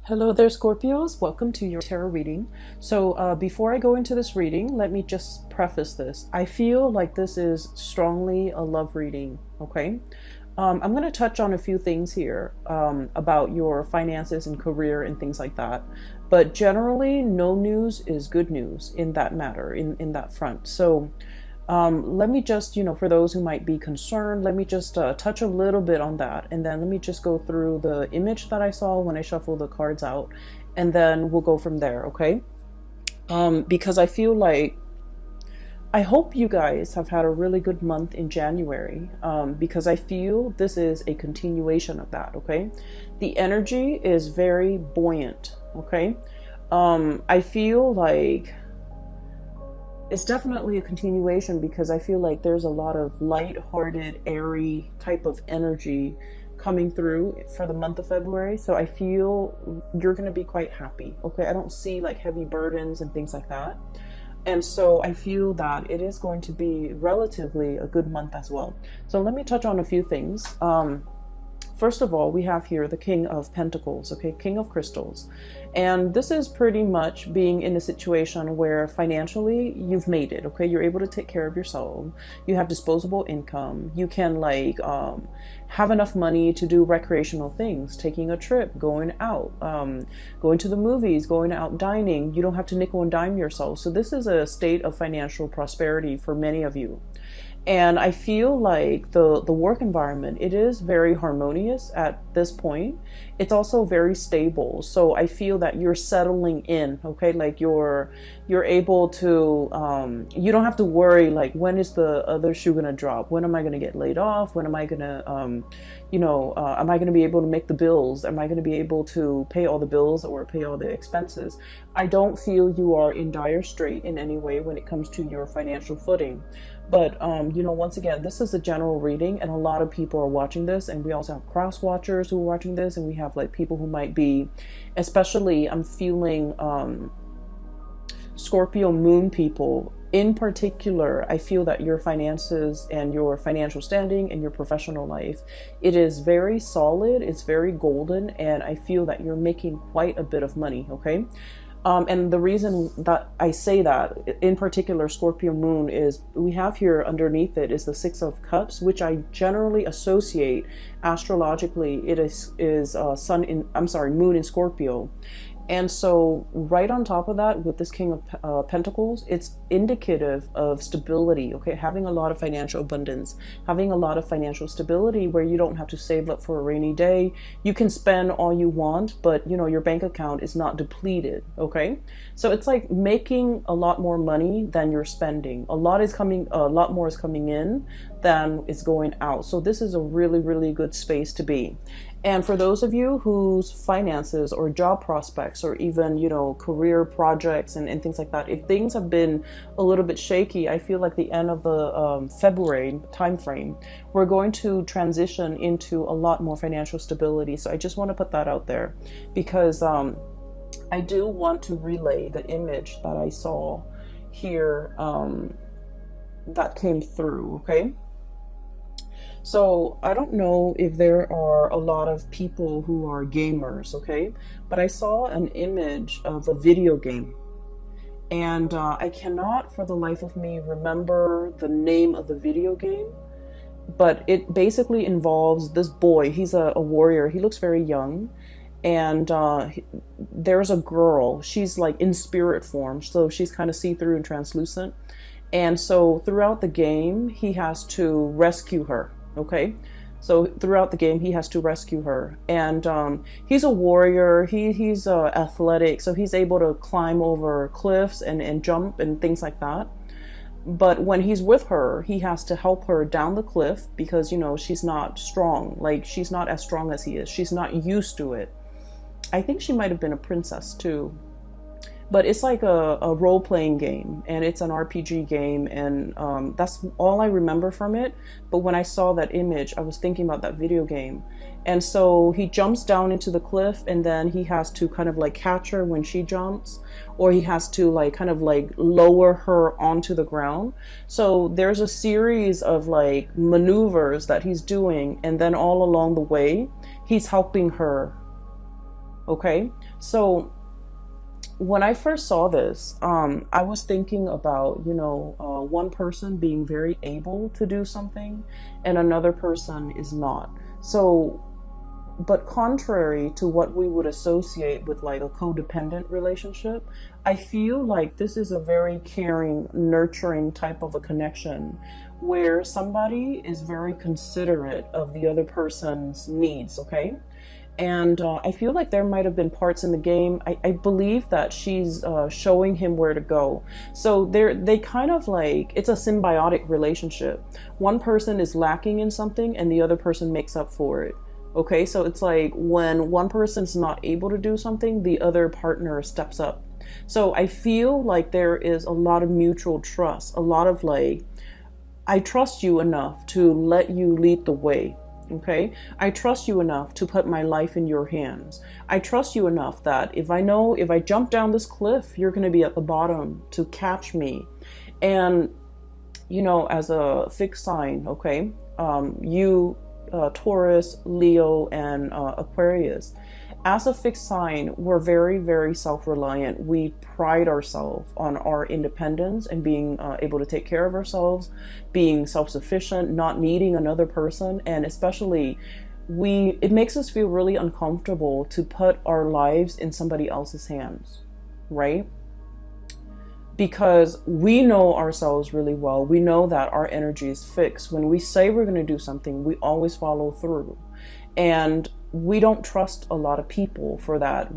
Hello there, Scorpios. Welcome to your tarot reading. So before I go into this reading, let me just preface this. I feel like this is strongly a love reading, okay? I'm going to touch on a few things here about your finances and career and things like that. But generally, no news is good news in that matter, in that front. So let me just, for those who might be concerned, let me just touch a little bit on that. And then let me just go through the image that I saw when I shuffled the cards out. And then we'll go from there, okay? Because I feel like, I hope you guys have had a really good month in January, because I feel this is a continuation of that, okay? The energy is very buoyant, okay? I feel like it's definitely a continuation because I feel like there's a lot of light-hearted, airy type of energy coming through for the month of February. So I feel you're going to be quite happy. Okay, I don't see like heavy burdens and things like that. And so I feel that it is going to be relatively a good month as well. So let me touch on a few things. First of all, we have here the King of Pentacles, okay, King of Crystals. And this is pretty much being in a situation where financially you've made it, okay? You're able to take care of yourself. You have disposable income. You can like have enough money to do recreational things, taking a trip, going out, going to the movies, going out dining. You don't have to nickel and dime yourself. So this is a state of financial prosperity for many of you. And I feel like the work environment, it is very harmonious at this point. It's also very stable. So I feel that you're settling in, okay? Like you're able to, you don't have to worry like, when is the other shoe gonna drop? When am I gonna get laid off? When am I gonna, am I gonna be able to make the bills? Am I gonna be able to pay all the bills or pay all the expenses? I don't feel you are in dire strait in any way when it comes to your financial footing. But, once again, this is a general reading and a lot of people are watching this, and we also have cross watchers who are watching this, and we have like people who might be, especially I'm feeling Scorpio moon people in particular. I feel that your finances and your financial standing and your professional life, it is very solid, it's very golden, and I feel that you're making quite a bit of money, okay? And the reason that I say that, in particular, Scorpio moon, is we have here underneath it is the Six of Cups, which I generally associate astrologically. It is moon in Scorpio. And so right on top of that, with this King of Pentacles, it's indicative of stability, okay? Having a lot of financial abundance, having a lot of financial stability where you don't have to save up for a rainy day. You can spend all you want, but your bank account is not depleted, okay? So it's like making a lot more money than you're spending. A lot more is coming in than is going out. So this is a really, really good space to be. And for those of you whose finances or job prospects or even, career projects and things like that, if things have been a little bit shaky, I feel like the end of the February timeframe, we're going to transition into a lot more financial stability. So I just want to put that out there because I do want to relay the image that I saw here that came through, okay? So I don't know if there are a lot of people who are gamers, okay? But I saw an image of a video game. And I cannot for the life of me remember the name of the video game. But it basically involves this boy. He's a warrior. He looks very young. And there's a girl. She's like in spirit form. So she's kind of see-through and translucent. And so throughout the game, he has to rescue her. Okay, so throughout the game, he has to rescue her, and he's a warrior. He's athletic, so he's able to climb over cliffs and jump and things like that. But when he's with her, he has to help her down the cliff because she's not strong. Like she's not as strong as he is. She's not used to it. I think she might have been a princess too. But it's like a role-playing game, and it's an RPG game, and that's all I remember from it. But when I saw that image, I was thinking about that video game. And so he jumps down into the cliff, and then he has to kind of like catch her when she jumps, or he has to like kind of like lower her onto the ground. So there's a series of like maneuvers that he's doing, and then all along the way, he's helping her Okay, so when I first saw this, I was thinking about, one person being very able to do something and another person is not. So, but contrary to what we would associate with like a codependent relationship, I feel like this is a very caring, nurturing type of a connection where somebody is very considerate of the other person's needs, okay? And I feel like there might have been parts in the game. I believe that she's showing him where to go. So they kind of like, it's a symbiotic relationship. One person is lacking in something and the other person makes up for it. Okay, so it's like when one person's not able to do something, the other partner steps up. So I feel like there is a lot of mutual trust, a lot of like, I trust you enough to let you lead the way. Okay, I trust you enough to put my life in your hands. I trust you enough that if I jump down this cliff, you're going to be at the bottom to catch me. And, as a fixed sign, okay, you, Taurus, Leo, and Aquarius, as a fixed sign, we're very, very self-reliant. We pride ourselves on our independence and being able to take care of ourselves, being self-sufficient, not needing another person. And especially it makes us feel really uncomfortable to put our lives in somebody else's hands, right? Because we know ourselves really well. We know that our energy is fixed. When we say we're going to do something, we always follow through. And we don't trust a lot of people for that,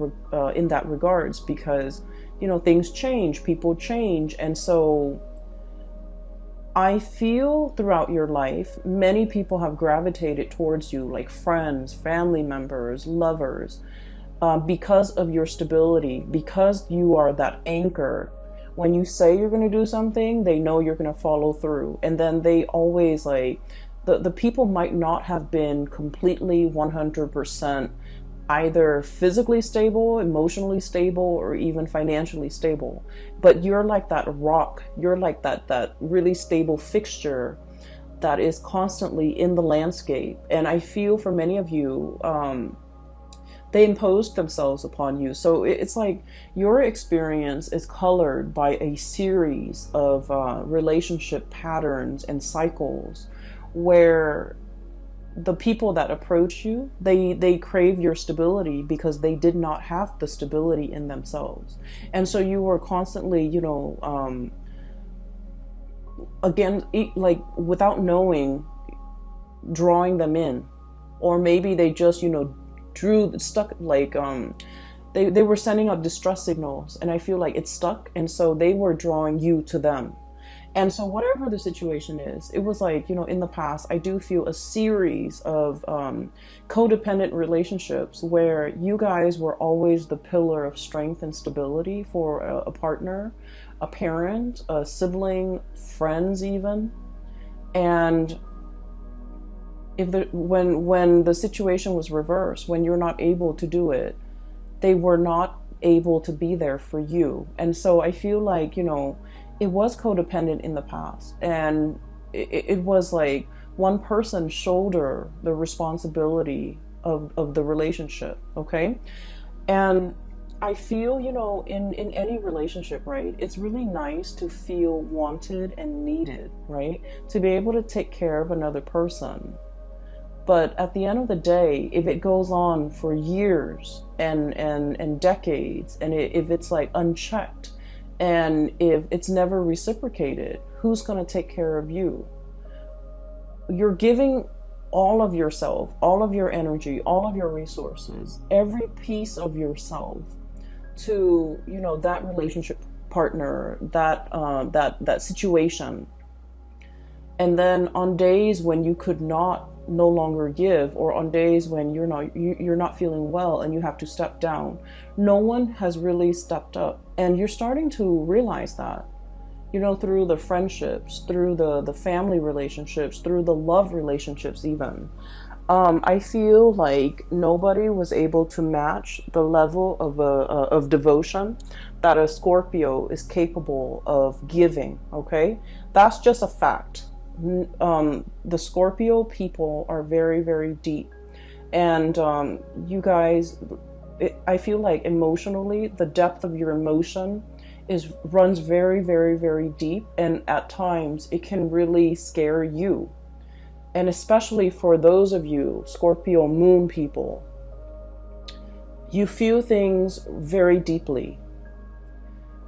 in that regards, because, things change, people change. And so I feel throughout your life, many people have gravitated towards you, like friends, family members, lovers, because of your stability, because you are that anchor. When you say you're going to do something, they know you're going to follow through. And then they always like, the people might not have been completely 100% either physically stable, emotionally stable, or even financially stable. But you're like that rock. You're like that really stable fixture that is constantly in the landscape. And I feel for many of you, they imposed themselves upon you. So it's like your experience is colored by a series of relationship patterns and cycles where the people that approach you, they crave your stability because they did not have the stability in themselves. And so you were constantly, again, like without knowing, drawing them in. Or maybe they just, stuck, like, they were sending out distress signals, and I feel like it stuck, and so they were drawing you to them. And so whatever the situation is, it was like, in the past, I do feel a series of codependent relationships where you guys were always the pillar of strength and stability for a partner, a parent, a sibling, friends even. And when the situation was reversed, when you're not able to do it, they were not able to be there for you. And so I feel like, it was codependent in the past, and it was like one person shoulder the responsibility of the relationship. Okay. And I feel, in any relationship, right, it's really nice to feel wanted and needed, right, to be able to take care of another person. But at the end of the day, if it goes on for years and decades, and if it's like unchecked, and if it's never reciprocated, who's going to take care of you? You're giving all of yourself, all of your energy, all of your resources, every piece of yourself to, that relationship partner, that situation. And then on days when you could no longer give, or on days when you're not feeling well and you have to step down, no one has really stepped up. And you're starting to realize that, through the friendships, through the family relationships, through the love relationships even. I feel like nobody was able to match the level of devotion that a Scorpio is capable of giving. Okay, that's just a fact. The Scorpio people are very, very deep, and you guys, I feel like emotionally, the depth of your emotion runs very, very, very deep, and at times it can really scare you. And especially for those of you Scorpio moon people, you feel things very deeply.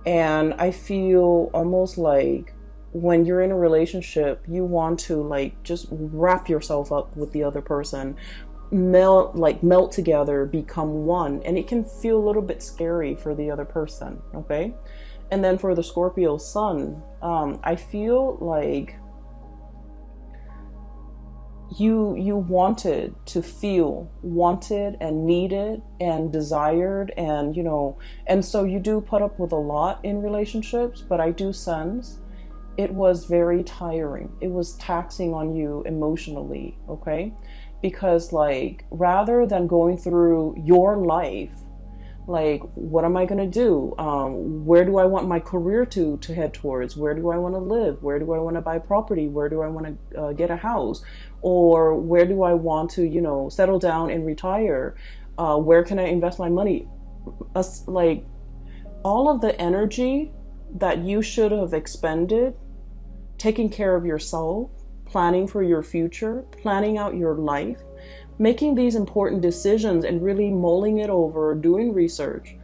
And I feel almost like when you're in a relationship, you want to like just wrap yourself up with the other person, melt together, become one. And it can feel a little bit scary for the other person, okay? And then for the Scorpio sun, I feel like you wanted to feel wanted and needed and desired, and and so you do put up with a lot in relationships, but I do sense it was very tiring. It was taxing on you emotionally, okay? Because like rather than going through your life, like what am I going to do, where do I want my career to head towards, where do I want to live, where do I want to buy property, where do I want to get a house, or where do I want to settle down and retire, where can I invest my money, like all of the energy that you should have expended taking care of yourself, planning for your future, planning out your life, making these important decisions and really mulling it over, doing research.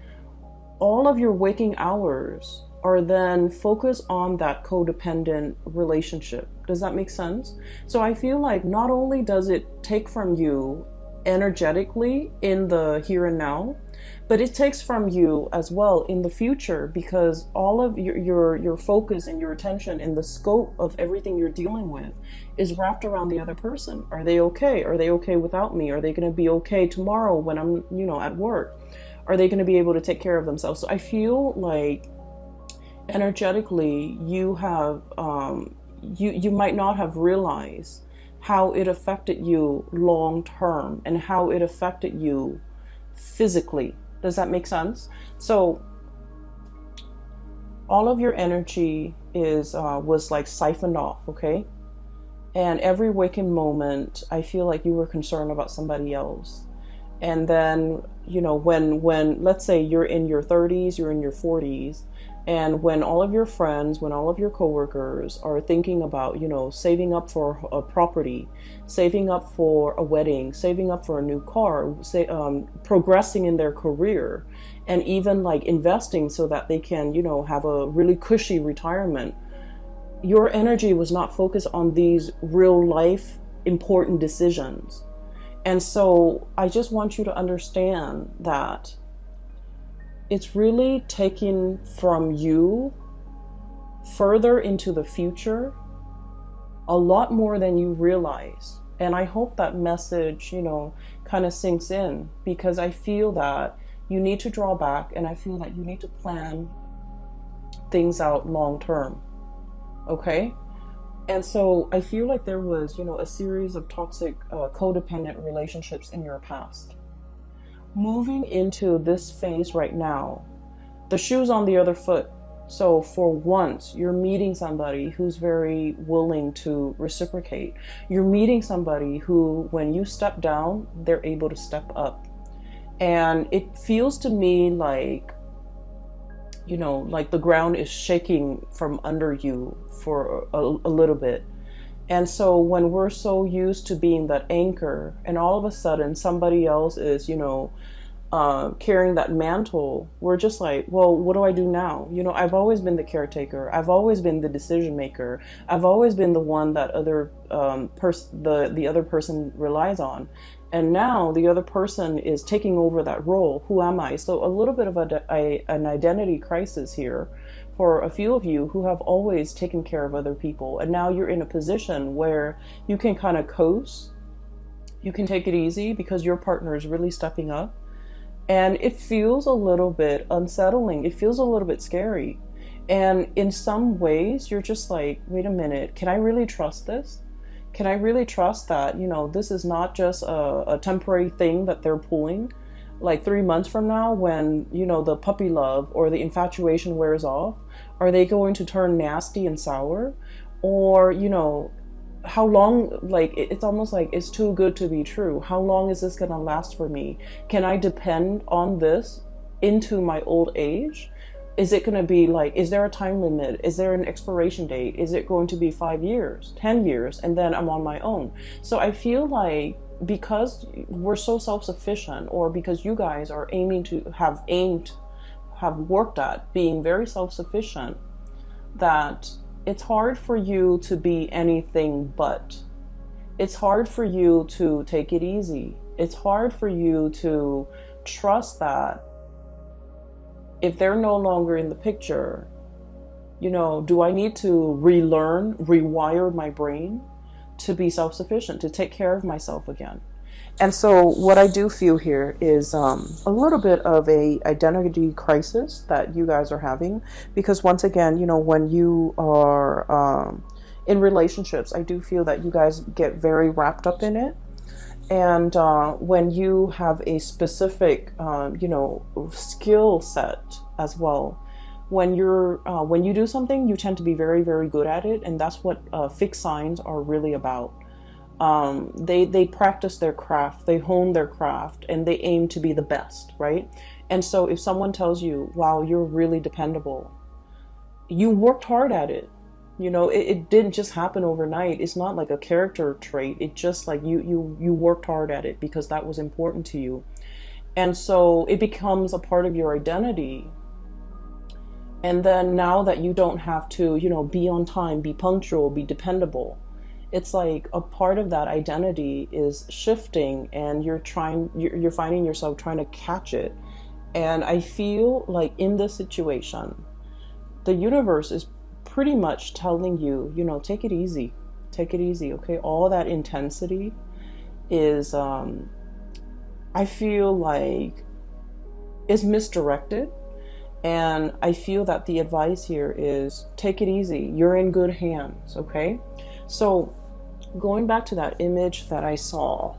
All of your waking hours are then focused on that codependent relationship. Does that make sense? So I feel like not only does it take from you energetically in the here and now, but it takes from you as well in the future, because all of your focus and your attention and the scope of everything you're dealing with is wrapped around the other person. Are they okay? Are they okay without me? Are they going to be okay tomorrow when I'm at work? Are they going to be able to take care of themselves? So I feel like energetically you have you might not have realized how it affected you long term and how it affected you physically. Does that make sense? So all of your energy was like siphoned off, okay? And every waking moment, I feel like you were concerned about somebody else. And then, when let's say you're in your 30s, you're in your 40s, and when all of your friends, when all of your coworkers are thinking about, saving up for a property, saving up for a wedding, saving up for a new car, progressing in their career, and even like investing so that they can, have a really cushy retirement, your energy was not focused on these real life important decisions. And so I just want you to understand that it's really taking from you further into the future a lot more than you realize. And I hope that message, kind of sinks in, because I feel that you need to draw back, and I feel that you need to plan things out long term. Okay? And so I feel like there was, a series of toxic, codependent relationships in your past. Moving into this phase right now, the shoe's on the other foot. So for once, you're meeting somebody who's very willing to reciprocate. You're meeting somebody who, when you step down, they're able to step up. And it feels to me like, like the ground is shaking from under you for a little bit. And so when we're so used to being that anchor, and all of a sudden somebody else is, carrying that mantle, we're just like, well, what do I do now? I've always been the caretaker. I've always been the decision maker. I've always been the one that the other person relies on. And now the other person is taking over that role. Who am I? So a little bit of an identity crisis here for a few of you who have always taken care of other people. And now you're in a position where you can kind of coast. You can take it easy because your partner is really stepping up. And it feels a little bit unsettling. It feels a little bit scary. And in some ways, you're just like, wait a minute, can I really trust this? Can I really trust that, this is not just a temporary thing that they're pulling? Like 3 months from now, when, the puppy love or the infatuation wears off, are they going to turn nasty and sour? Or, how long, like it's almost like it's too good to be true. How long is this going to last for me? Can I depend on this into my old age? Is it going to be like, is there a time limit? Is there an expiration date? Is it going to be 5 years, 10 years, and then I'm on my own? So I feel like because we're so self-sufficient, or because you guys are have worked at being very self-sufficient, that it's hard for you to be anything but. It's hard for you to take it easy. It's hard for you to trust that if they're no longer in the picture, you know, do I need to relearn, rewire my brain to be self-sufficient, to take care of myself again? And so what I do feel here is a little bit of a identity crisis that you guys are having, because once again, you know, when you are in relationships, I do feel that you guys get very wrapped up in it. And when you have a specific, you know, skill set as well, when you do something, you tend to be very, very good at it, and that's what fixed signs are really about. They practice their craft, they hone their craft, and they aim to be the best, right? And so if someone tells you, wow, you're really dependable, you worked hard at it. You know, it didn't just happen overnight. It's not like a character trait. It just like you worked hard at it because that was important to you. And so it becomes a part of your identity. And then now that you don't have to, you know, be on time, be punctual, be dependable, it's like a part of that identity is shifting, and you're finding yourself trying to catch it. And I feel like in this situation, the universe is pretty much telling you, you know, take it easy, okay? All that intensity is, I feel like, is misdirected. And I feel that the advice here is take it easy. You're in good hands, okay? So going back to that image that I saw,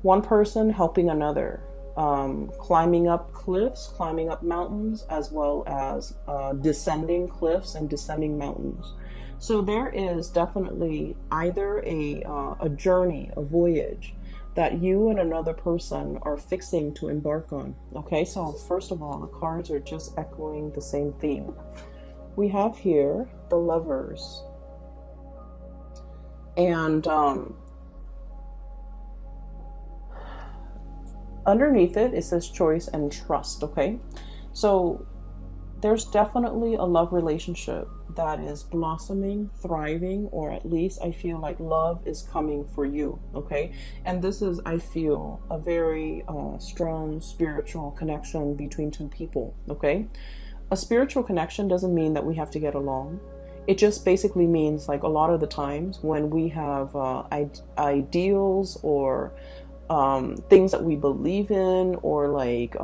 one person helping another, climbing up cliffs, climbing up mountains, as well as descending cliffs and descending mountains. So there is definitely either a journey, a voyage that you and another person are fixing to embark on. Okay, so first of all, the cards are just echoing the same theme. We have here the Lovers. And underneath it says choice and trust, okay? So there's definitely a love relationship that is blossoming, thriving, or at least I feel like love is coming for you, okay? And this is, I feel, a very strong spiritual connection between two people, okay? A spiritual connection doesn't mean that we have to get along. It just basically means, like, a lot of the times when we have ideals or things that we believe in, or like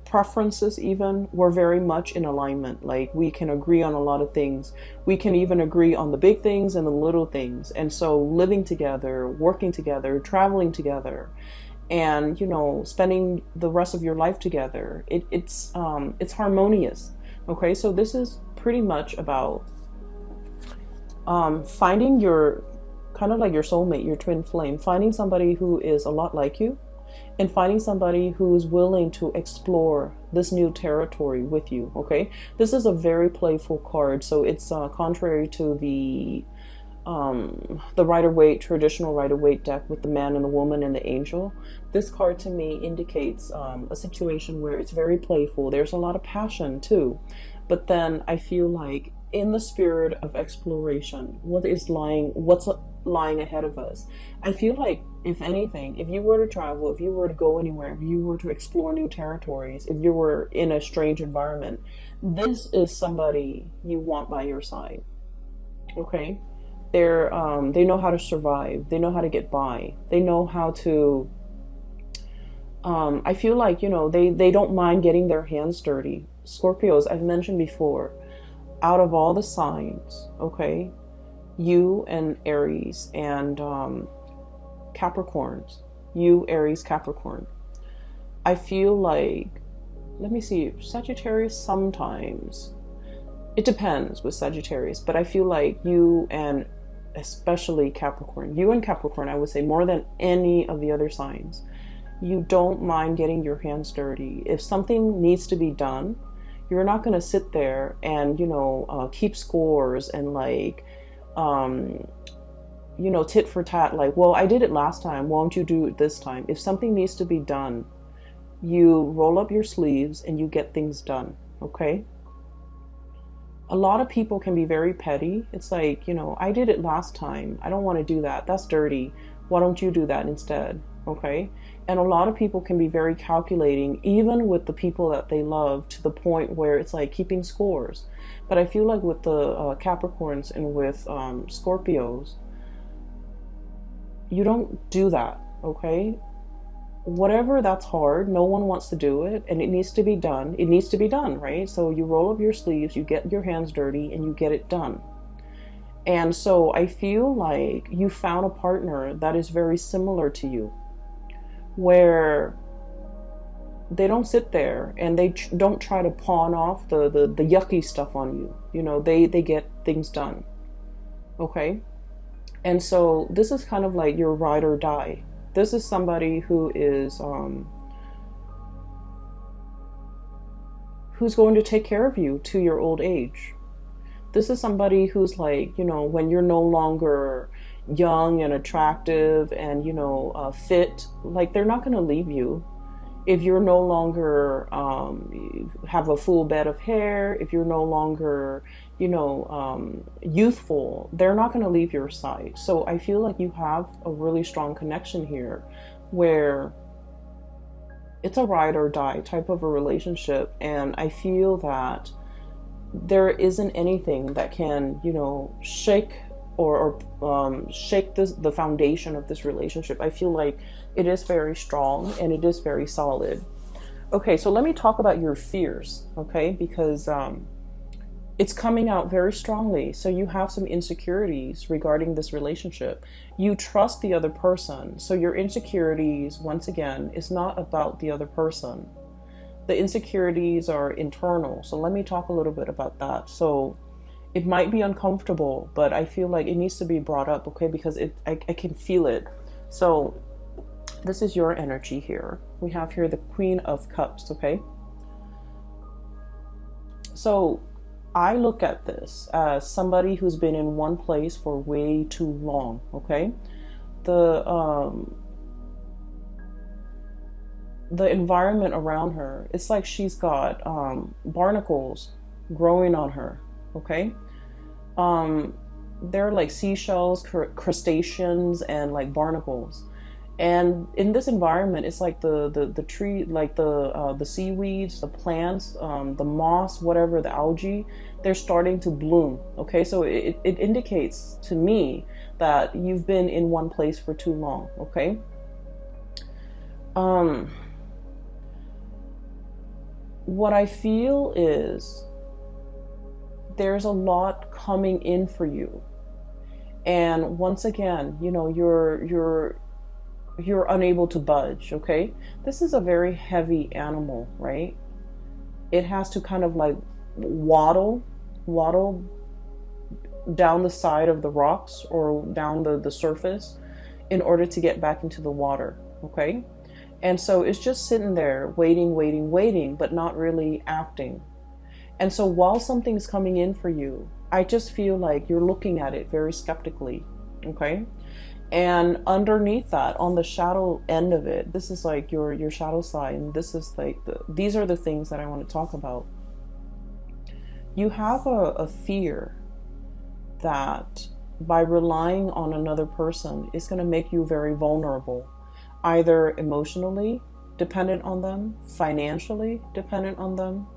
preferences even, we're very much in alignment. Like, we can agree on a lot of things. We can even agree on the big things and the little things. And so living together, working together, traveling together, and, you know, spending the rest of your life together, it's harmonious. Okay, so this is pretty much about finding your, kind of like your soulmate, your twin flame, finding somebody who is a lot like you, and finding somebody who's willing to explore this new territory with you, okay? This is a very playful card, so it's contrary to the Rider-Waite, traditional Rider-Waite deck with the man and the woman and the angel. This card to me indicates a situation where it's very playful. There's a lot of passion too, but then I feel like in the spirit of exploration, what's lying ahead of us. I feel like, if anything, if you were to travel, if you were to go anywhere, if you were to explore new territories, if you were in a strange environment, this is somebody you want by your side. Okay? They know how to survive. They know how to get by. They know how to, I feel like, you know, they don't mind getting their hands dirty. Scorpios, I've mentioned before, out of all the signs, okay, you and Aries and Capricorns, you, Aries, Capricorn, I feel like, let me see, Sagittarius sometimes, it depends with Sagittarius, but I feel like you and especially Capricorn. You and Capricorn, I would say, more than any of the other signs, you don't mind getting your hands dirty. If something needs to be done, you're not going to sit there and, keep scores and like, tit for tat, like, well, I did it last time, won't you do it this time? If something needs to be done, you roll up your sleeves and you get things done, okay? A lot of people can be very petty. It's like, I did it last time. I don't want to do that. That's dirty. Why don't you do that instead? Okay. And a lot of people can be very calculating, even with the people that they love, to the point where it's like keeping scores. But I feel like with the Capricorns and with Scorpios, you don't do that. Okay. Whatever that's hard, no one wants to do it, and it needs to be done. It needs to be done, right? So you roll up your sleeves, you get your hands dirty, and you get it done. And so I feel like you found a partner that is very similar to you, where they don't sit there and they don't try to pawn off the yucky stuff on you. They get things done. Okay? And so this is kind of like your ride or die. This is somebody who is who's going to take care of you to your old age. This is somebody who's like, when you're no longer young and attractive and, fit, like they're not going to leave you. If you're no longer have a full bed of hair, if you're no longer, youthful, they're not going to leave your side. So I feel like you have a really strong connection here where it's a ride or die type of a relationship. And I feel that there isn't anything that can, shake or shake the foundation of this relationship. I feel like it is very strong and it is very solid. Okay, so let me talk about your fears, okay? Because it's coming out very strongly. So you have some insecurities regarding this relationship. You trust the other person. So your insecurities, once again, is not about the other person. The insecurities are internal. So let me talk a little bit about that. So it might be uncomfortable, but I feel like it needs to be brought up, okay? Because I can feel it. So this is your energy here. We have here the Queen of Cups, okay? So I look at this as somebody who's been in one place for way too long, okay? The environment around her, it's like she's got barnacles growing on her, okay? They're like seashells, crustaceans, and like barnacles. And in this environment, it's like the tree, like the seaweeds, the plants, the moss, whatever, the algae, they're starting to bloom. Okay, so it indicates to me that you've been in one place for too long. Okay. What I feel is there's a lot coming in for you, and once again, you're unable to budge, okay? This is a very heavy animal, right? It has to kind of like waddle down the side of the rocks or down the surface in order to get back into the water, okay? And so it's just sitting there waiting, but not really acting. And so while something's coming in for you, I just feel like you're looking at it very skeptically, okay? And underneath that, on the shadow end of it, this is like your shadow side, and this is like these are the things that I want to talk about. You have a fear that by relying on another person is going to make you very vulnerable, either emotionally dependent on them, financially dependent on them,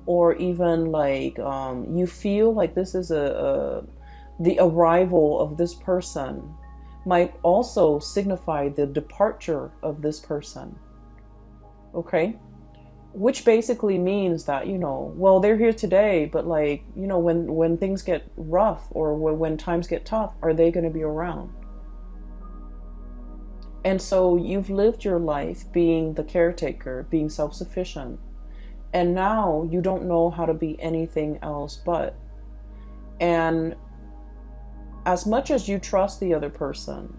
or even like you feel like this is the arrival of this person might also signify the departure of this person, okay? Which basically means that, well, they're here today, but like, when things get rough or when times get tough, are they going to be around? And so you've lived your life being the caretaker, being self-sufficient, and now you don't know how to be anything else but. And as much as you trust the other person,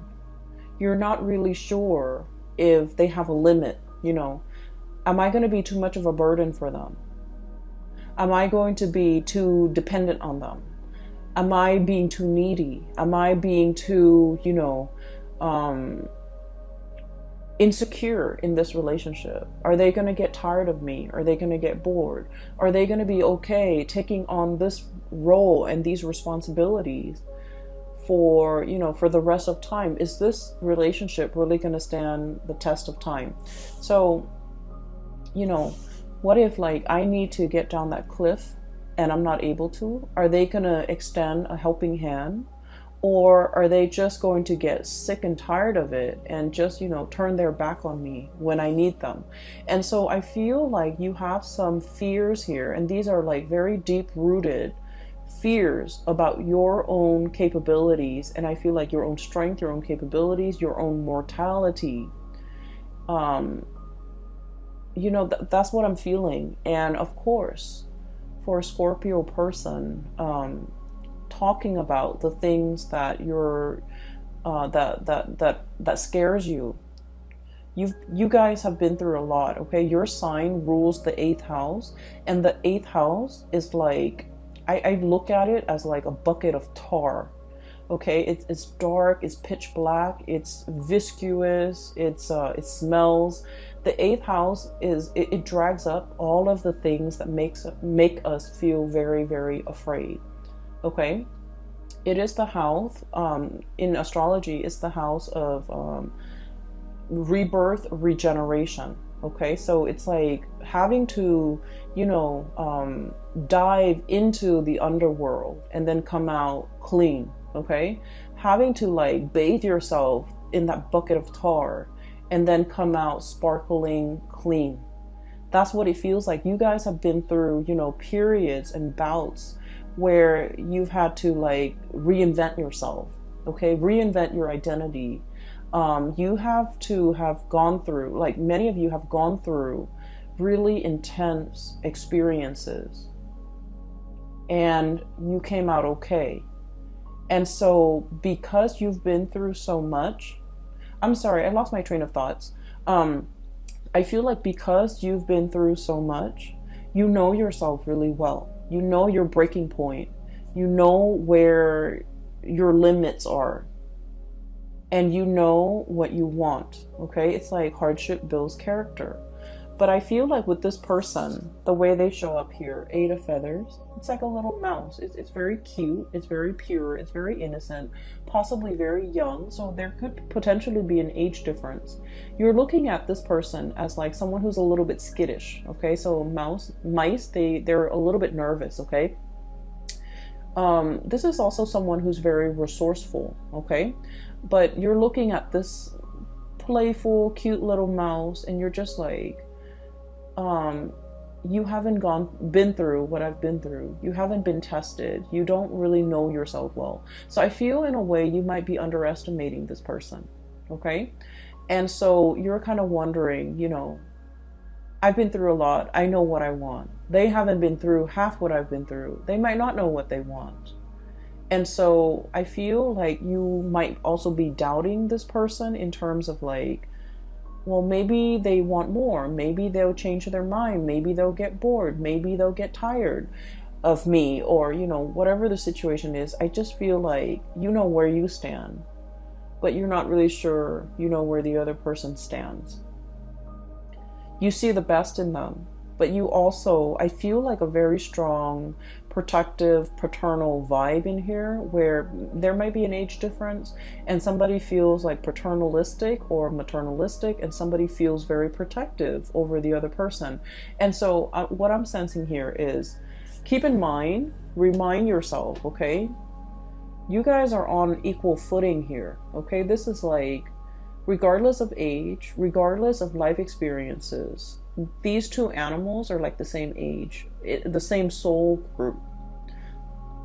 you're not really sure if they have a limit. Am I going to be too much of a burden for them? Am I going to be too dependent on them? Am I being too needy? Am I being too, insecure in this relationship? Are they going to get tired of me? Are they going to get bored? Are they going to be okay taking on this role and these responsibilities for the rest of time? Is this relationship really going to stand the test of time? So, what if I need to get down that cliff and I'm not able to? Are they going to extend a helping hand? Or are they just going to get sick and tired of it and just, turn their back on me when I need them? And so I feel like you have some fears here, and these are very deep rooted fears about your own capabilities. And I feel like your own strength, your own capabilities, your own mortality. That's what I'm feeling. And of course, for a Scorpio person, talking about the things that you're that scares you. You guys have been through a lot, okay? Your sign rules the 8th house, and the 8th house is I look at it as a bucket of tar. Okay, it's dark, it's pitch black, it's viscous, it smells. The 8th house it drags up all of the things that make us feel very, very afraid. Okay, it is the house, in astrology, it's the house of rebirth, regeneration. Okay, so it's having to, dive into the underworld and then come out clean. Okay, having to bathe yourself in that bucket of tar and then come out sparkling clean. That's what it feels like. You guys have been through, periods and bouts where you've had to reinvent yourself, okay? Reinvent your identity. You have to have gone through, many of you have gone through really intense experiences and you came out okay. And so because you've been through so much, I'm sorry, I lost my train of thoughts. I feel like because you've been through so much, you know yourself really well. You know your breaking point. You know where your limits are. And you know what you want, okay? It's hardship builds character. But I feel like with this person, the way they show up here, 8 of feathers, it's like a little mouse. It's very cute, it's very pure, it's very innocent, possibly very young. So there could potentially be an age difference. You're looking at this person as someone who's a little bit skittish, okay? So mice, they're a little bit nervous, okay? This is also someone who's very resourceful, okay? But you're looking at this playful, cute little mouse and you're just you haven't been through what I've been through. You haven't been tested. You don't really know yourself well. So I feel in a way you might be underestimating this person, okay? And so you're kind of wondering, I've been through a lot. I know what I want. They haven't been through half what I've been through. They might not know what they want. And so I feel like you might also be doubting this person in terms of well, maybe they want more. Maybe they'll change their mind. Maybe they'll get bored. Maybe they'll get tired of me, or, whatever the situation is. I just feel like you know where you stand, but you're not really sure where the other person stands. You see the best in them, but you also, I feel like a very strong protective paternal vibe in here, where there might be an age difference and somebody feels paternalistic or maternalistic and somebody feels very protective over the other person. And so what I'm sensing here is, keep in mind, remind yourself, okay, you guys are on equal footing here, okay? This is regardless of age, regardless of life experiences, these two animals are the same age, the same soul group,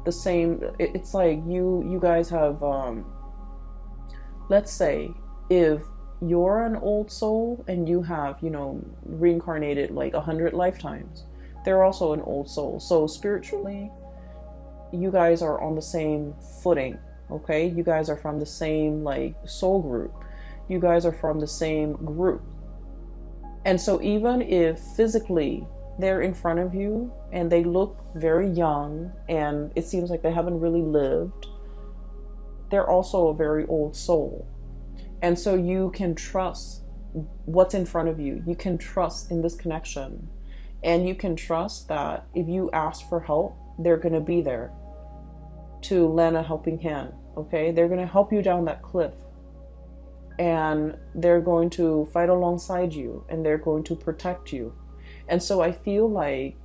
the same. It's you guys have, let's say if you're an old soul and you have, reincarnated 100 lifetimes, they're also an old soul. So spiritually, you guys are on the same footing, Okay, you guys are from the same like soul group. You guys are from the same group. And so even if physically they're in front of you and they look very young and it seems like they haven't really lived, they're also a very old soul. And so you can trust what's in front of you. You can trust in this connection. And you can trust that if you ask for help, they're going to be there to lend a helping hand. Okay? They're going to help you down that cliff. And they're going to fight alongside you. And they're going to protect you. And so I feel like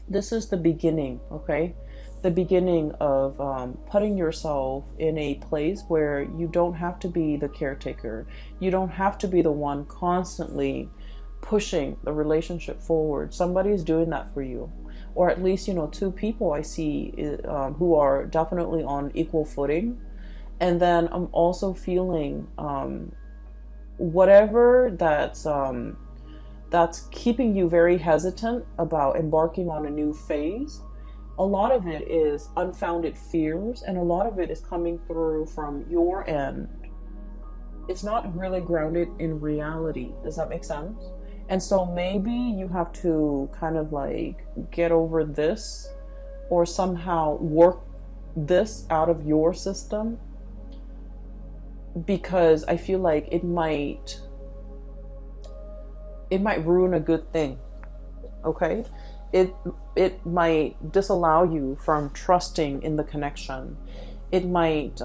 this is the beginning, okay? The beginning of putting yourself in a place where you don't have to be the caretaker. You don't have to be the one constantly pushing the relationship forward. Somebody's doing that for you. Or at least, two people I see who are definitely on equal footing. And then I'm also feeling whatever that's keeping you very hesitant about embarking on a new phase. A lot of it is unfounded fears, and a lot of it is coming through from your end. It's not really grounded in reality. Does that make sense? And so maybe you have to kind of like get over this or somehow work this out of your system, because I feel like it might ruin a good thing. Okay? It might disallow you from trusting in the connection. It might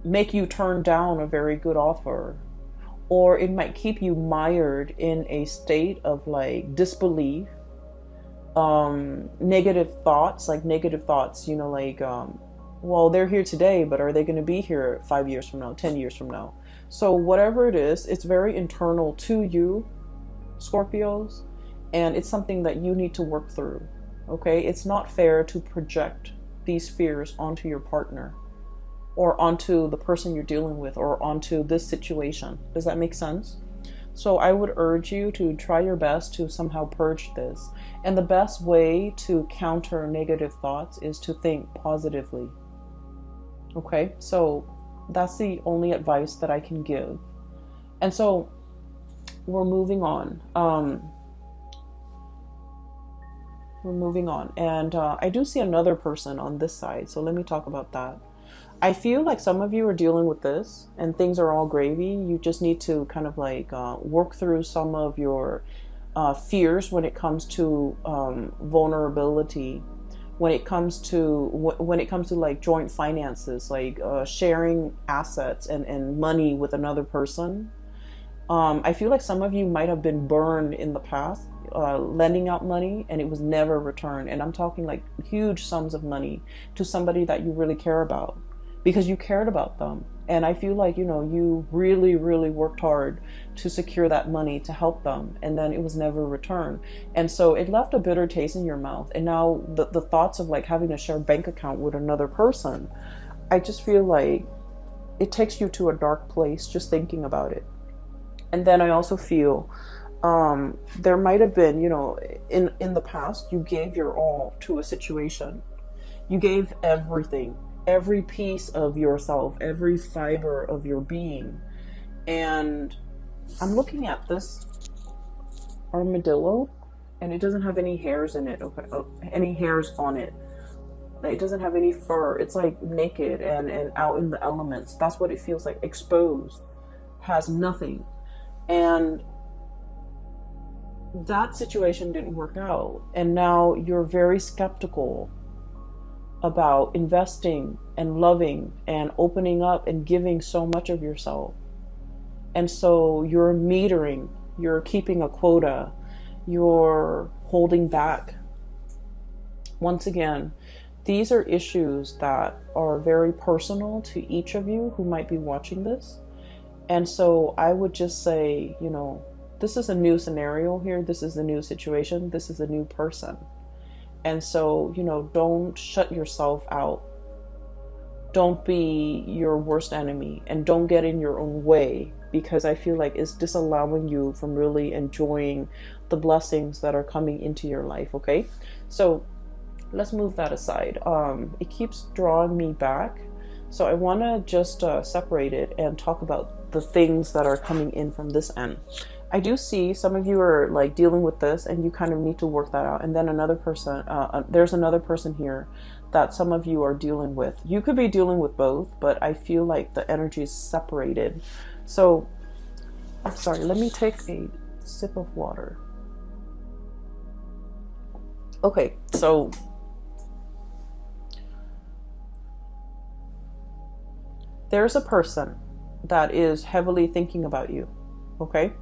make you turn down a very good offer, or it might keep you mired in a state of like disbelief, negative thoughts, well, they're here today, but are they going to be here 5 years from now, 10 years from now? So whatever it is, it's very internal to you, Scorpios, and it's something that you need to work through. Okay? It's not fair to project these fears onto your partner or onto the person you're dealing with or onto this situation. Does that make sense? So I would urge you to try your best to somehow purge this. And the best way to counter negative thoughts is to think positively. Okay? So that's the only advice that I can give. And so we're moving on. And I do see another person on this side. So let me talk about that. I feel like some of you are dealing with this and things are all gravy. You just need to kind of like work through some of your fears when it comes to vulnerability, when it comes to like joint finances, like sharing assets and money with another person. I feel like some of you might have been burned in the past, lending out money and it was never returned. And I'm talking like huge sums of money to somebody that you really care about, because you cared about them. And I feel like, you really, really worked hard to secure that money to help them. And then it was never returned. And so it left a bitter taste in your mouth. And now the thoughts of like having to share a bank account with another person, I just feel like it takes you to a dark place just thinking about it. And then I also feel there might have been, in the past, you gave your all to a situation. You gave everything. Every piece of yourself, every fiber of your being. And I'm looking at this armadillo and it doesn't have any hairs in it, okay? Any hairs on it. It doesn't have any fur. It's like naked and out in the elements. That's what it feels like, exposed. Has nothing. And that situation didn't work out. And now you're very skeptical about investing and loving and opening up and giving so much of yourself. And so you're metering, you're keeping a quota, you're holding back. Once again, these are issues that are very personal to each of you who might be watching this. And so I would just say, this is a new scenario here. This is a new situation. This is a new person. And so, don't shut yourself out. Don't be your worst enemy and don't get in your own way, because I feel like it's disallowing you from really enjoying the blessings that are coming into your life. Okay. So let's move that aside. It keeps drawing me back So I want to just separate it and talk about the things that are coming in from this end. I do see some of you are like dealing with this and you kind of need to work that out. And then another person, there's another person here that some of you are dealing with. You could be dealing with both, but I feel like the energy is separated. So, I'm sorry, let me take a sip of water. Okay, so there's a person that is heavily thinking about you, okay?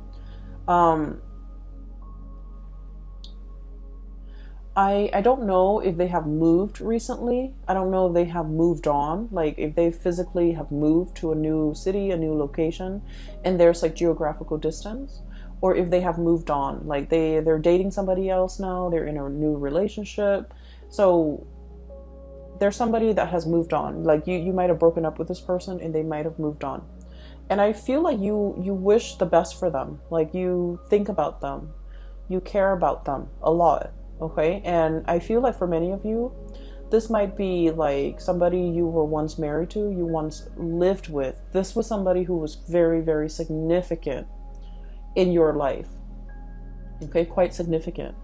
I don't know if they have moved recently. I don't know if they have moved on, like if they physically have moved to a new city, a new location, and there's like geographical distance, or if they have moved on, like they're dating somebody else now, they're in a new relationship. So there's somebody that has moved on. Like you might have broken up with this person and they might have moved on. And I feel like you wish the best for them. Like you think about them. You care about them a lot. Okay? And I feel like for many of you, this might be like somebody you were once married to, you once lived with. This was somebody who was very, very significant in your life. Okay? Quite significant.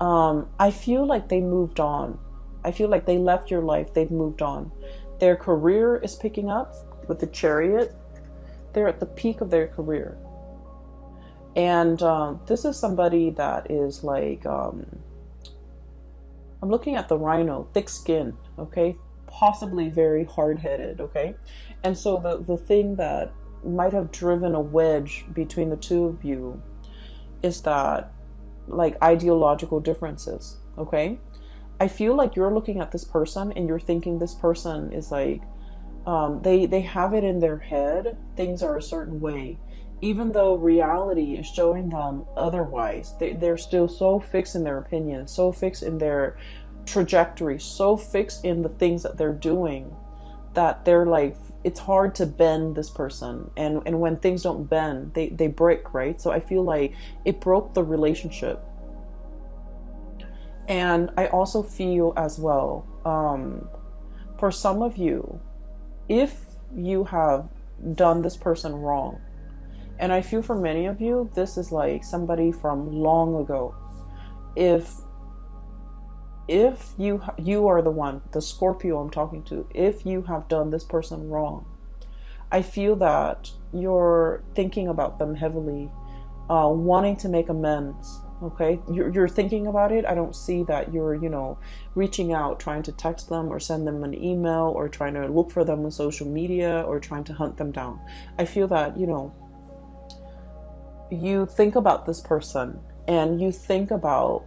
I feel like they moved on. I feel like they left your life. They've moved on. Their career is picking up with the Chariot. They're at the peak of their career. And this is somebody that is like, I'm looking at the Rhino, thick skin, okay? Possibly very hard-headed, okay? And so the thing that might have driven a wedge between the two of you is that, like, ideological differences, okay? I feel like you're looking at this person and you're thinking this person is like, they have it in their head, things are a certain way, even though reality is showing them otherwise. They're still so fixed in their opinion, so fixed in their trajectory, so fixed in the things that they're doing, that they're like, it's hard to bend this person. And when things don't bend, they break, right? So I feel like it broke the relationship. And I also feel as well, for some of you, if you have done this person wrong, and I feel for many of you, this is like somebody from long ago. If you are the one, the Scorpio I'm talking to, if you have done this person wrong, I feel that you're thinking about them heavily, wanting to make amends. Okay, you're thinking about it. I don't see that you're, reaching out, trying to text them or send them an email or trying to look for them on social media or trying to hunt them down. I feel that, you think about this person and you think about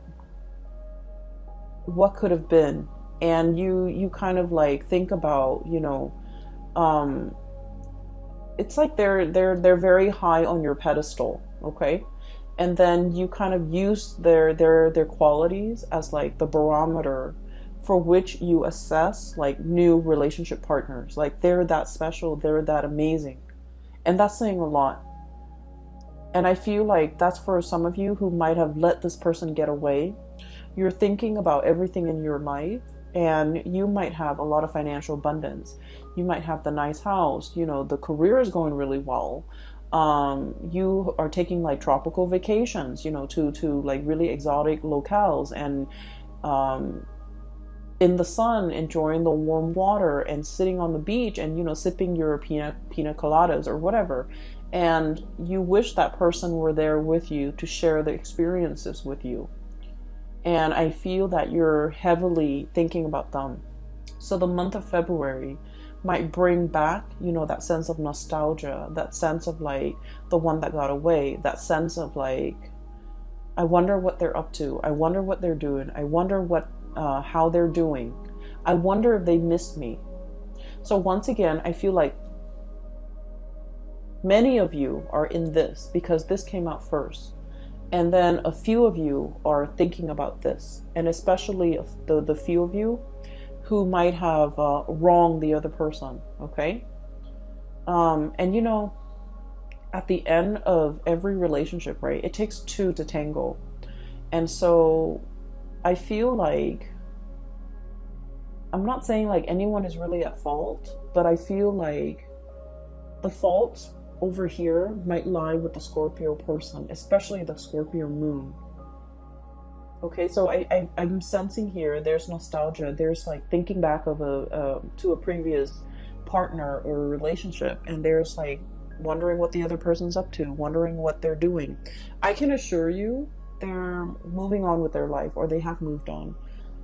what could have been, and you kind of like think about, it's like they're very high on your pedestal, okay? And then you kind of use their qualities as like the barometer for which you assess like new relationship partners. Like they're that special, they're that amazing. And that's saying a lot. And I feel like that's for some of you who might have let this person get away. You're thinking about everything in your life, and you might have a lot of financial abundance. You might have the nice house, the career is going really well. You are taking like tropical vacations, to like really exotic locales, and in the sun, enjoying the warm water and sitting on the beach and, sipping your pina coladas or whatever. And you wish that person were there with you to share the experiences with you. And I feel that you're heavily thinking about them. So the month of February might bring back, that sense of nostalgia, that sense of like the one that got away, that sense of like, I wonder what they're up to. I wonder what they're doing. I wonder how they're doing. I wonder if they missed me. So once again, I feel like many of you are in this because this came out first. And then a few of you are thinking about this. And especially the few of you who might have wronged the other person, okay? And at the end of every relationship, right, it takes two to tango. And so I feel like I'm not saying like anyone is really at fault, but I feel like the fault over here might lie with the Scorpio person, especially the Scorpio moon. Okay, so I'm sensing here there's nostalgia. There's like thinking back of a to a previous partner or relationship, and there's like wondering what the other person's up to, wondering what they're doing. I can assure you they're moving on with their life, or they have moved on.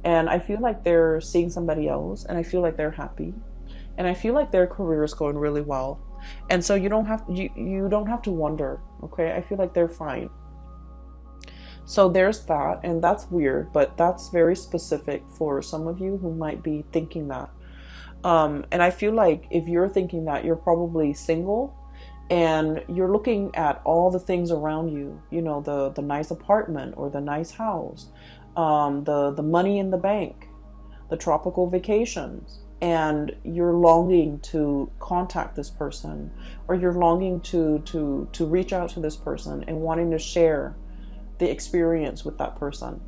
And I feel like they're seeing somebody else, and I feel like they're happy. And I feel like their career is going really well. And so you don't have to wonder, okay? I feel like they're fine. So there's that, and that's weird, but that's very specific for some of you who might be thinking that. And I feel like if you're thinking that, you're probably single and you're looking at all the things around you, you know, the nice apartment or the nice house, the money in the bank, the tropical vacations, and you're longing to contact this person, or you're longing to reach out to this person and wanting to share the experience with that person.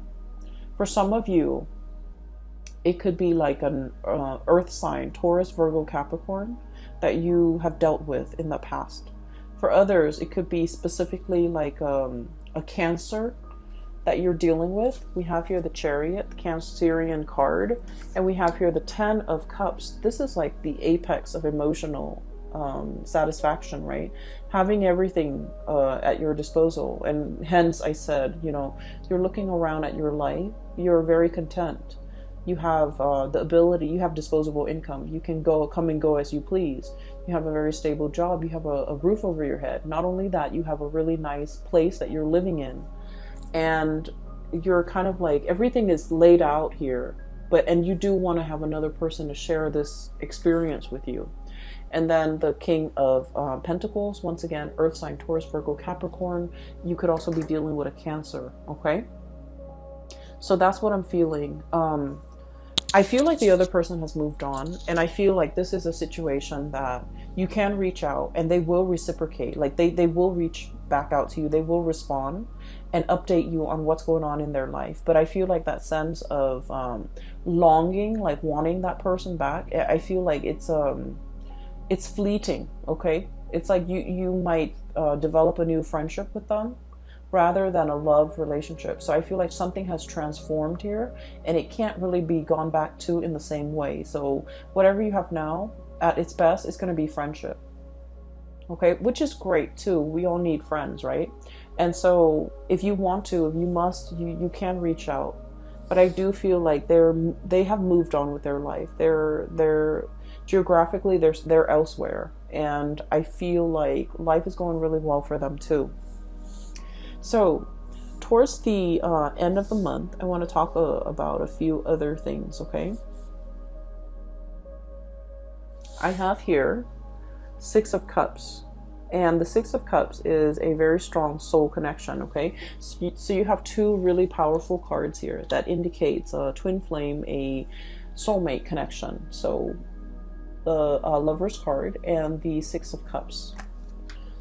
For some of you, it could be like an earth sign, Taurus, Virgo, Capricorn, that you have dealt with in the past. For others, it could be specifically like a Cancer that you're dealing with. We have here the Chariot, the Cancerian card, and we have here the Ten of Cups. This is like the apex of emotional satisfaction, right? Having everything at your disposal. And hence I said, you know, you're looking around at your life, you're very content. You have the ability, you have disposable income. You can come and go as you please. You have a very stable job. You have a roof over your head. Not only that, you have a really nice place that you're living in. And you're kind of like, everything is laid out here. And you do want to have another person to share this experience with you. And then the King of Pentacles, once again, Earth sign, Taurus, Virgo, Capricorn. You could also be dealing with a Cancer, okay? So that's what I'm feeling. I feel like the other person has moved on, and I feel like this is a situation that you can reach out and they will reciprocate. Like they will reach back out to you. They will respond and update you on what's going on in their life. But I feel like that sense of longing, like wanting that person back, I feel like it's fleeting, okay? It's like you might develop a new friendship with them rather than a love relationship. So I feel like something has transformed here, and it can't really be gone back to in the same way. So whatever you have now, at its best, it's going to be friendship. Okay, which is great too. We all need friends, right? And so if you want to, if you must, you can reach out. But I do feel like they have moved on with their life. They're geographically they're elsewhere, and I feel like life is going really well for them too. So towards the end of the month, I want to talk about a few other things, okay? I have here Six of Cups. And the Six of Cups is a very strong soul connection, okay? So you have two really powerful cards here that indicates a twin flame, a soulmate connection. So the Lover's card and the Six of Cups.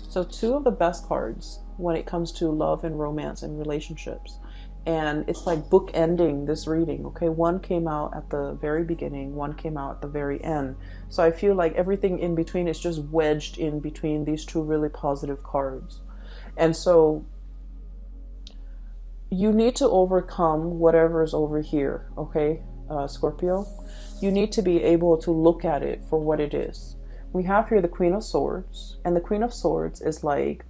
So two of the best cards when it comes to love and romance and relationships. And it's like bookending this reading, okay? One came out at the very beginning, one came out at the very end. So I feel like everything in between is just wedged in between these two really positive cards. And so you need to overcome whatever is over here, okay, Scorpio? You need to be able to look at it for what it is. We have here the Queen of Swords, and the Queen of Swords is like,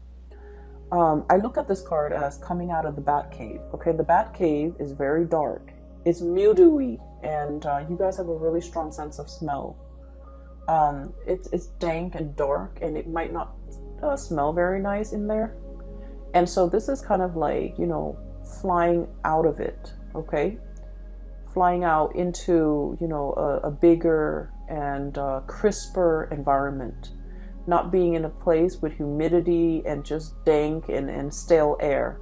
I look at this card as coming out of the Bat Cave. Okay, the Bat Cave is very dark. It's mildewy, and you guys have a really strong sense of smell. It's dank and dark, and it might not smell very nice in there. And so this is kind of like, you know, flying out of it, okay? Flying out into, you know, a bigger and crisper environment. Not being in a place with humidity and just dank and stale air.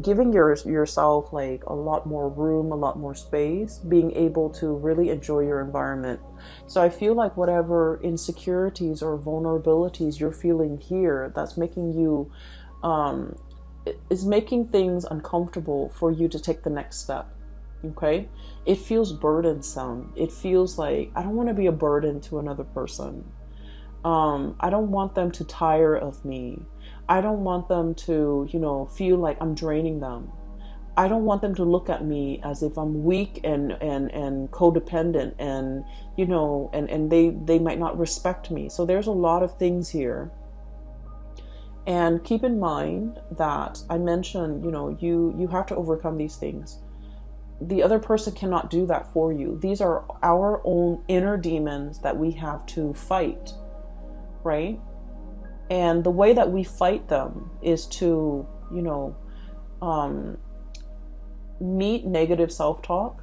Giving yourself like a lot more room, a lot more space, being able to really enjoy your environment. So I feel like whatever insecurities or vulnerabilities you're feeling here, that's making you, is making things uncomfortable for you to take the next step. Okay, it feels burdensome. It feels like I don't want to be a burden to another person. I don't want them to tire of me. I don't want them to, feel like I'm draining them. I don't want them to look at me as if I'm weak and codependent, and and they might not respect me. So there's a lot of things here. And keep in mind that I mentioned, you have to overcome these things. The other person cannot do that for you. These are our own inner demons that we have to fight, right? And the way that we fight them is to, meet negative self-talk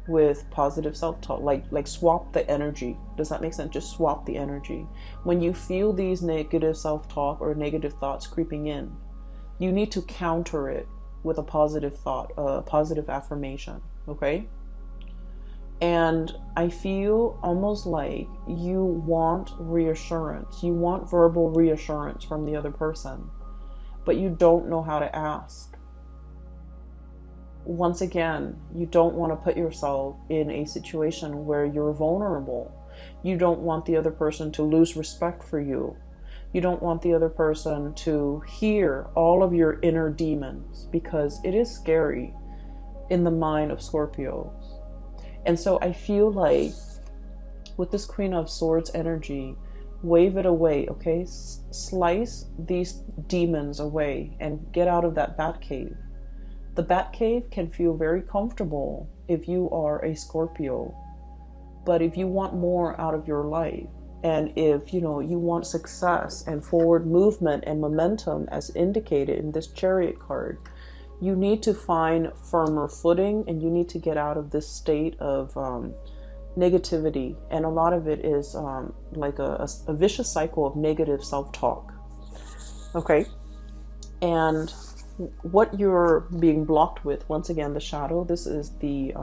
with positive self-talk, like swap the energy. Does that make sense? Just swap the energy. When you feel these negative self-talk or negative thoughts creeping in, you need to counter it with a positive thought, a positive affirmation. Okay? And I feel almost like you want reassurance. You want verbal reassurance from the other person, but you don't know how to ask. Once again, you don't want to put yourself in a situation where you're vulnerable. You don't want the other person to lose respect for you. You don't want the other person to hear all of your inner demons, because it is scary in the mind of Scorpios. And so I feel like with this Queen of Swords energy, wave it away, okay? Slice these demons away and get out of that bat cave. The bat cave can feel very comfortable if you are a Scorpio. But if you want more out of your life, and if you want success and forward movement and momentum as indicated in this Chariot card, you need to find firmer footing, and you need to get out of this state of negativity. And a lot of it is like a vicious cycle of negative self-talk. Okay? And what you're being blocked with, once again, the shadow, this is the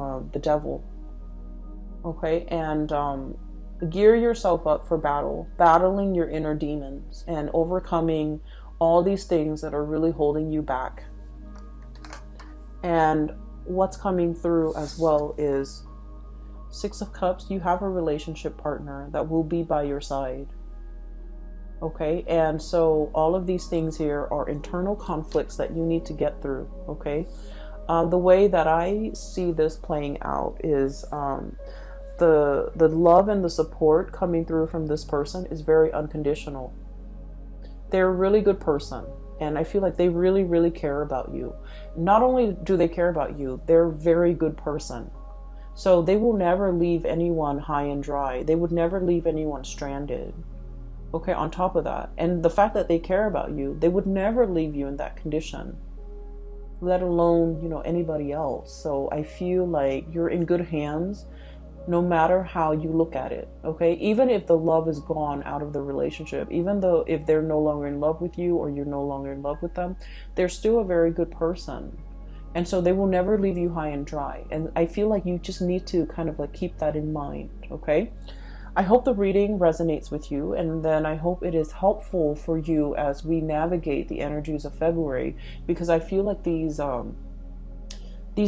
devil. Okay? And gear yourself up for battling your inner demons and overcoming all these things that are really holding you back. And what's coming through as well is Six of Cups. You have a relationship partner that will be by your side. Okay, and so all of these things here are internal conflicts that you need to get through. Okay, the way that I see this playing out is the love and the support coming through from this person is very unconditional. They're a really good person, and I feel like they really, really care about you. Not only do they care about you, they're a very good person. So they will never leave anyone high and dry. They would never leave anyone stranded. Okay, on top of that, and the fact that they care about you, they would never leave you in that condition, let alone, anybody else. So I feel like you're in good hands, no matter how you look at it. Okay, even if the love is gone out of the relationship, even though if they're no longer in love with you or you're no longer in love with them, they're still a very good person. And so they will never leave you high and dry. And I feel like you just need to kind of like keep that in mind. Okay, I hope the reading resonates with you, and then I hope it is helpful for you as we navigate the energies of February, because I feel like these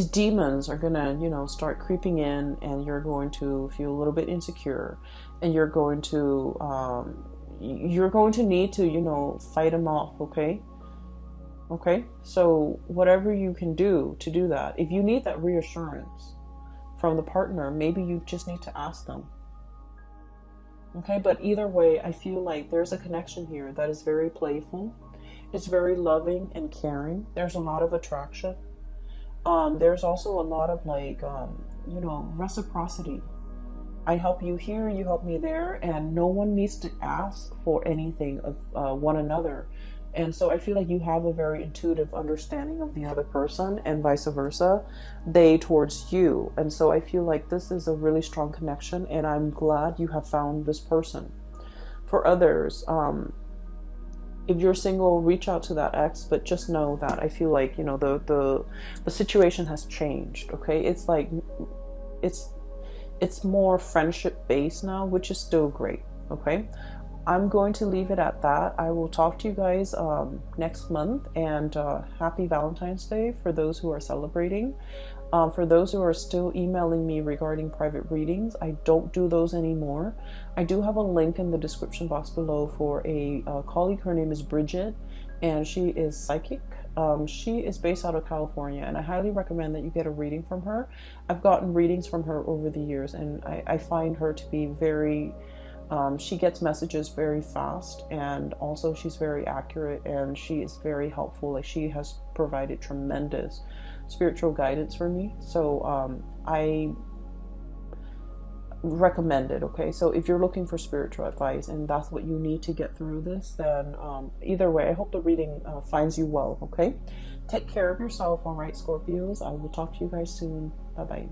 demons are gonna, start creeping in, and you're going to feel a little bit insecure, and you're going to need to, fight them off. Okay. Okay. So whatever you can do to do that, if you need that reassurance from the partner, maybe you just need to ask them. Okay, but either way, I feel like there's a connection here that is very playful. It's very loving and caring. There's a lot of attraction. There's also a lot of reciprocity. I help you here, you help me there, and no one needs to ask for anything of one another. And so I feel like you have a very intuitive understanding of the other person, and vice versa, they towards you. And so I feel like this is a really strong connection, and I'm glad you have found this person. For others, if you're single, reach out to that ex, but just know that I feel like, the situation has changed. Okay, it's like it's more friendship based now, which is still great. Okay, I'm going to leave it at that. I will talk to you guys next month, and happy Valentine's Day for those who are celebrating. For those who are still emailing me regarding private readings, I don't do those anymore. I do have a link in the description box below for a colleague. Her name is Bridget, and she is psychic. She is based out of California, and I highly recommend that you get a reading from her. I've gotten readings from her over the years, and I find her to be very... she gets messages very fast, and also she's very accurate, and she is very helpful. Like, she has provided tremendous spiritual guidance for me, so I recommend it. Okay, so if you're looking for spiritual advice and that's what you need to get through this, then either way, I hope the reading finds you well. Okay, take care of yourself. All right, Scorpios, I will talk to you guys soon. Bye bye.